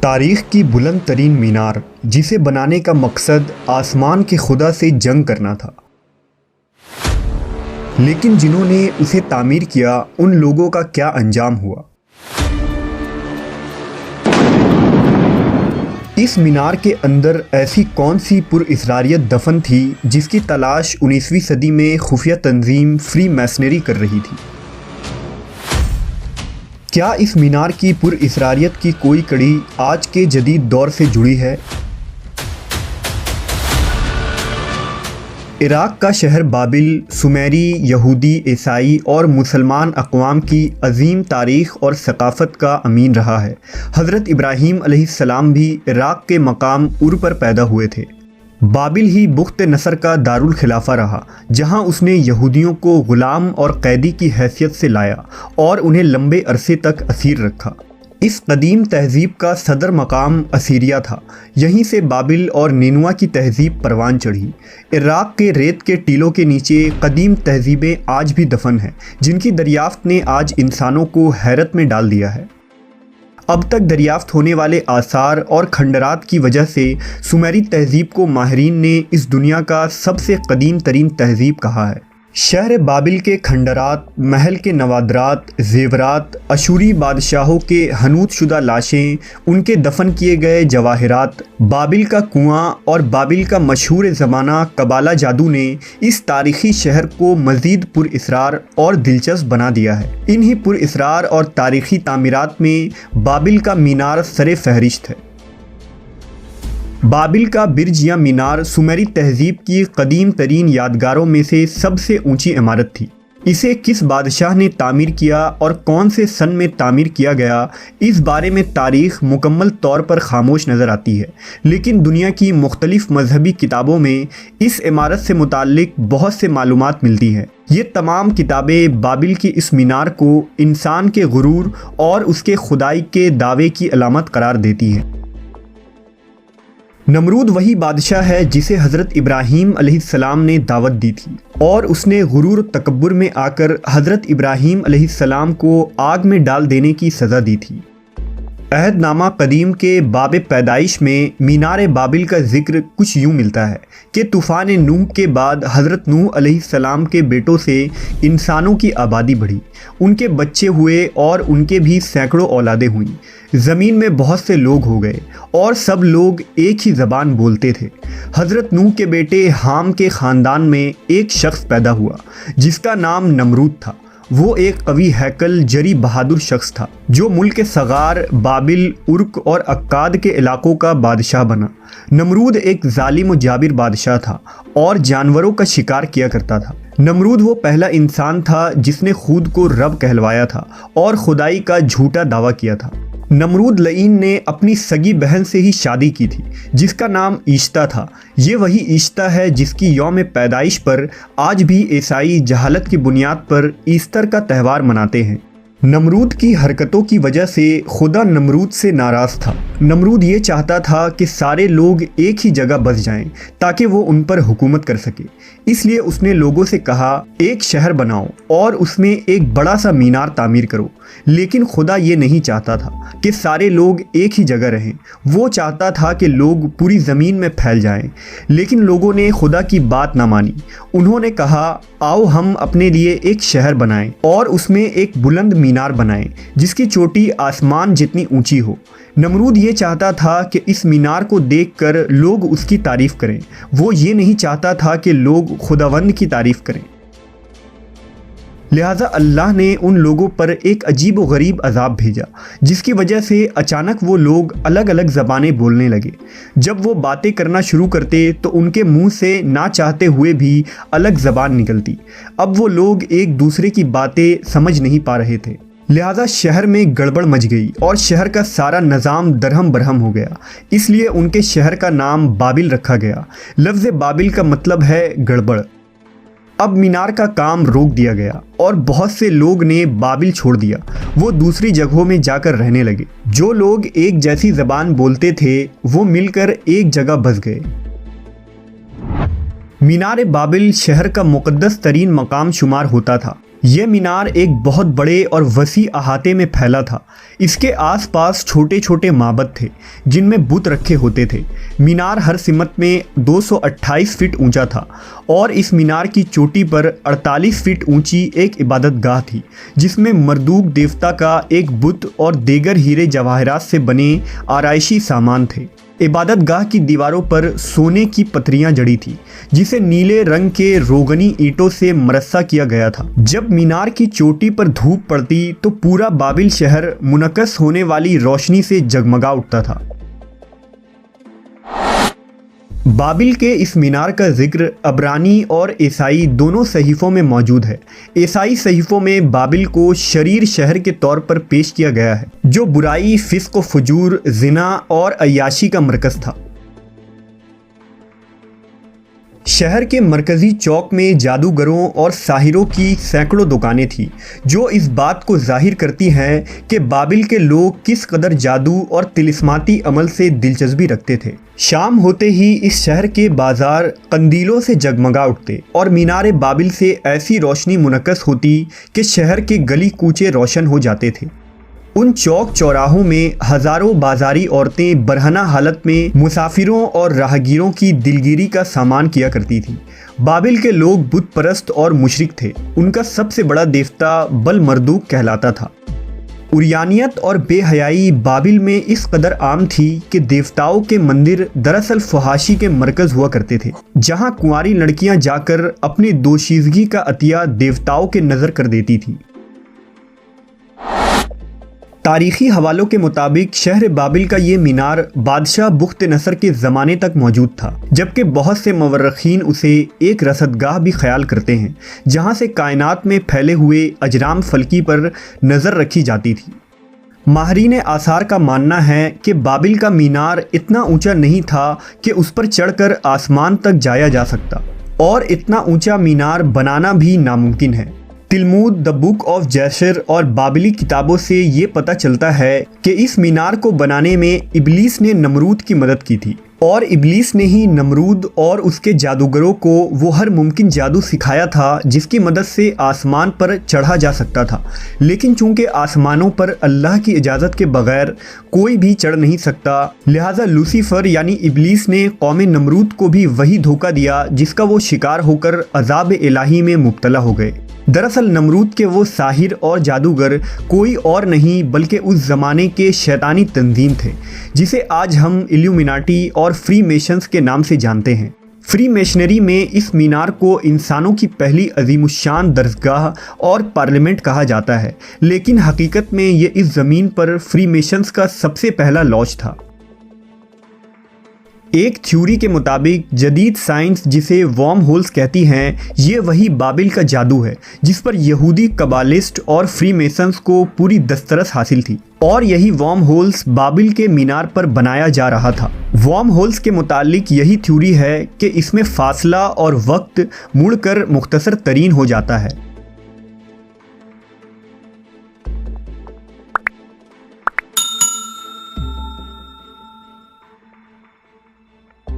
तारीख की बुलंद तरीन मीनार, जिसे बनाने का मकसद आसमान के खुदा से जंग करना था, लेकिन जिन्होंने उसे तामीर किया उन लोगों का क्या अंजाम हुआ। इस मीनार के अंदर ऐसी कौन सी पुरअसरारियत दफन थी जिसकी तलाश 19वीं सदी में खुफिया तंजीम फ्री मैसनरी कर रही थी। क्या इस मीनार की पुरअसरारियत की कोई कड़ी आज के जदीद दौर से जुड़ी है? इराक़ का शहर बाबिल सुमेरी, यहूदी, ईसाई और मुसलमान अक़वाम की अजीम तारीख़ और सक़ाफ़त का अमीन रहा है। हज़रत इब्राहीम अलैहिस्सलाम भी इराक़ के मकाम उर पर पैदा हुए थे। बाबिल ही बुख्त नसर का दारुल खिलाफा रहा, जहां उसने यहूदियों को ग़ुलाम और कैदी की हैसियत से लाया और उन्हें लंबे अरसे तक असीर रखा। इस कदीम तहज़ीब का सदर मकाम असीरिया था। यहीं से बाबिल और निनुआ की तहज़ीब परवान चढ़ी। इराक़ के रेत के टीलों के नीचे कदीम तहज़ीबें आज भी दफन हैं, जिनकी दरियाफ्त ने आज इंसानों को हैरत में डाल दिया है। अब तक दरियाफ्त होने वाले आसार और खंडरात की वजह से सुमेरी तहज़ीब को माहिरीन ने इस दुनिया का सबसे कदीम तरीन तहज़ीब कहा है। शहर बाबिल के खंडरात, महल के नवादरात, ज़ेवरात, अशूरी बादशाहों के हनूत शुदा लाशें, उनके दफन किए गए जवाहिरात, बाबिल का कुआं और बाबिल का मशहूर ज़माना कबाला जादू ने इस तारीख़ी शहर को मज़ीद पुरअसरार और दिलचस्प बना दिया है। इन्हीं पुरअसरार और तारीख़ी तामीरात में बाबिल का मीनार सरे फहरिस्त है। बाबिल का बिरज या मीनार सुमेरी तहज़ीब की कदीम तरीन यादगारों में से सबसे ऊंची इमारत थी। इसे किस बादशाह ने तामीर किया और कौन से सन में तामीर किया गया, इस बारे में तारीख़ मुकम्मल तौर पर खामोश नज़र आती है, लेकिन दुनिया की मुख्तलिफ़ मजहबी किताबों में इस इमारत से मुताल्लिक बहुत से मालूमात मिलती हैं। ये तमाम किताबें बाबिल की इस मीनार को इंसान के गुरूर और उसके खुदाई के दावे की अलामत करार देती हैं। नमरूद वही बादशाह है जिसे हज़रत इब्राहीम अलैहिस्सलाम ने दावत दी थी और उसने गुरूर तकब्बुर में आकर हज़रत इब्राहीम अलैहिस्सलाम को आग में डाल देने की सज़ा दी थी। अहदनामा कदीम के बाब पैदाइश में मीनार बाबिल का जिक्र कुछ यूँ मिलता है कि तूफ़ान नूह के बाद हज़रत नूह अलैहिस्सलाम के बेटों से इंसानों की आबादी बढ़ी, उनके बच्चे हुए और उनके भी सैकड़ों औलादें हुईं। ज़मीन में बहुत से लोग हो गए और सब लोग एक ही ज़बान बोलते थे। हज़रत नूह के बेटे हाम के ख़ानदान में एक शख्स पैदा हुआ जिसका नाम नमरूद था। वो एक कवी हैकल जरी बहादुर शख्स था जो मुल्क सगार, बाबिल, उर्क और अक्काद के इलाकों का बादशाह बना। नमरूद एक जालिम व जाबिर बादशाह था और जानवरों का शिकार किया करता था। नमरूद वो पहला इंसान था जिसने खुद को रब कहलवाया था और खुदाई का झूठा दावा किया था। नमरूद लईन ने अपनी सगी बहन से ही शादी की थी जिसका नाम ईश्ता था। ये वही ईश्ता है जिसकी यौम पैदाइश पर आज भी ईसाई जहालत की बुनियाद पर ईस्टर का त्यौहार मनाते हैं। नमरूद की हरकतों की वजह से खुदा नमरूद से नाराज़ था। नमरूद ये चाहता था कि सारे लोग एक ही जगह बस जाएं ताकि वो उन पर हुकूमत कर सके। इसलिए उसने लोगों से कहा, एक शहर बनाओ और उसमें एक बड़ा सा मीनार तामीर करो। लेकिन खुदा ये नहीं चाहता था कि सारे लोग एक ही जगह रहें। वो चाहता था कि लोग पूरी ज़मीन में फैल जाएं। लेकिन लोगों ने खुदा की बात ना मानी। उन्होंने कहा, आओ हम अपने लिए एक शहर बनाएं और उसमें एक बुलंद मीनार बनाएं जिसकी चोटी आसमान जितनी ऊंची हो। नमरूद ये चाहता था कि इस मीनार को देखकर लोग उसकी तारीफ़ करें। वो ये नहीं चाहता था कि लोग खुदावंद की तारीफ़ करें। लिहाजा अल्लाह ने उन लोगों पर एक अजीब व गरीब अजाब भेजा जिसकी वजह से अचानक वो लोग अलग अलग ज़बानें बोलने लगे। जब वो बातें करना शुरू करते तो उनके मुंह से ना चाहते हुए भी अलग ज़बान निकलती। अब वो लोग एक दूसरे की बातें समझ नहीं पा रहे थे। लिहाजा शहर में गड़बड़ मच गई और शहर का सारा निज़ाम दरहम बरहम हो गया। इसलिए उनके शहर का नाम बाबिल रखा गया। लफ्ज़ बाबिल का मतलब है गड़बड़। अब मीनार का काम रोक दिया गया और बहुत से लोग ने बाबिल छोड़ दिया। वो दूसरी जगहों में जाकर रहने लगे। जो लोग एक जैसी ज़बान बोलते थे वो मिलकर एक जगह बस गए। मीनार बाबिल शहर का मुक़द्दस तरीन मकाम शुमार होता था। यह मीनार एक बहुत बड़े और वसी अहाते में फैला था। इसके आसपास छोटे छोटे माबद थे जिनमें बुत रखे होते थे। मीनार हर सिमत में 228 फीट ऊंचा था और इस मीनार की चोटी पर 48 फीट ऊंची एक इबादतगाह थी जिसमें मरदूक देवता का एक बुत और देगर हीरे जवाहरात से बने आराइशी सामान थे। इबादतगाह की दीवारों पर सोने की पत्रियां जड़ी थी जिसे नीले रंग के रोगनी ईंटों से मरस्सा किया गया था। जब मीनार की चोटी पर धूप पड़ती तो पूरा बाबिल शहर मुनक्कस होने वाली रोशनी से जगमगा उठता था। बाबिल के इस मीनार का जिक्र अबरानी और ईसाई दोनों सहीफ़ों में मौजूद है। ईसाई सहीफ़ों में बाबिल को शरीर शहर के तौर पर पेश किया गया है जो बुराई, फिस्क व फजूर, जिना और अय्याशी का मरकज़ था। शहर के मरकज़ी चौक में जादूगरों और साहिरों की सैकड़ों दुकानें थीं जो इस बात को जाहिर करती हैं कि बाबिल के लोग किस कदर जादू और तिलिस्माती अमल से दिलचस्पी रखते थे। शाम होते ही इस शहर के बाजार कंदीलों से जगमगा उठते और मीनार बाबिल से ऐसी रोशनी मुनक्कस होती कि शहर के गली कूचे रोशन हो जाते थे। उन चौक चौराहों में हज़ारों बाजारी औरतें बरहना हालत में मुसाफिरों और राहगीरों की दिलगिरी का सामान किया करती थी। बाबिल के लोग बुत परस्त और मुशरिक थे। उनका सबसे बड़ा देवता बल मरदूक कहलाता था। उरियानियत और बेहयाई बाबिल में इस कदर आम थी कि देवताओं के मंदिर दरअसल फहाशी के मरकज़ हुआ करते थे जहां कुंवारी लड़कियां जाकर अपनी दोशीज़गी का अतिया देवताओं के नज़र कर देती थी। तारीख़ी हवालों के मुताबिक शहर बाबिल का ये मीनार बादशाह बुख्त नसर के ज़माने तक मौजूद था, जबकि बहुत से मवर्रखीन उसे एक रसदगाह भी ख्याल करते हैं जहाँ से कायनात में फैले हुए अजराम फलकी पर नज़र रखी जाती थी। माहरीन आसार का मानना है कि बाबिल का मीनार इतना ऊंचा नहीं था कि उस पर चढ़कर आसमान तक जाया जा सकता और इतना ऊंचा मीनार बनाना भी नामुमकिन है। तिलमूद, द बुक ऑफ जैशर और बाबिली किताबों से ये पता चलता है कि इस मीनार को बनाने में इब्लीस ने नमरूद की मदद की थी और इब्लीस ने ही नमरूद और उसके जादूगरों को वो हर मुमकिन जादू सिखाया था जिसकी मदद से आसमान पर चढ़ा जा सकता था। लेकिन चूंकि आसमानों पर अल्लाह की इजाज़त के बगैर कोई भी चढ़ नहीं सकता, लिहाजा लूसीफर यानी इब्लीस ने कौम नमरूद को भी वही धोखा दिया जिसका वो शिकार होकर अज़ाब इलाही में मुब्तला हो गए। दरअसल नमरूद के वो साहिर और जादूगर कोई और नहीं बल्कि उस ज़माने के शैतानी तंजीम थे जिसे आज हम इल्यूमिनाटी और फ्री मेशंस के नाम से जानते हैं। फ्री मेशनरी में इस मीनार को इंसानों की पहली अजीमुशान दरगाह और पार्लियामेंट कहा जाता है, लेकिन हकीकत में ये इस ज़मीन पर फ्री मेशंस का सबसे पहला लॉज था। एक थ्योरी के मुताबिक जदीद साइंस जिसे वर्म होल्स कहती हैं, ये वही बाबिल का जादू है जिस पर यहूदी कबालिस्ट और फ्री मेसन्स को पूरी दस्तरस हासिल थी और यही वर्म होल्स बाबिल के मीनार पर बनाया जा रहा था। वर्म होल्स के मुतालिक यही थ्योरी है कि इसमें फासला और वक्त मुड़कर मुख्तसर तरीन हो जाता है।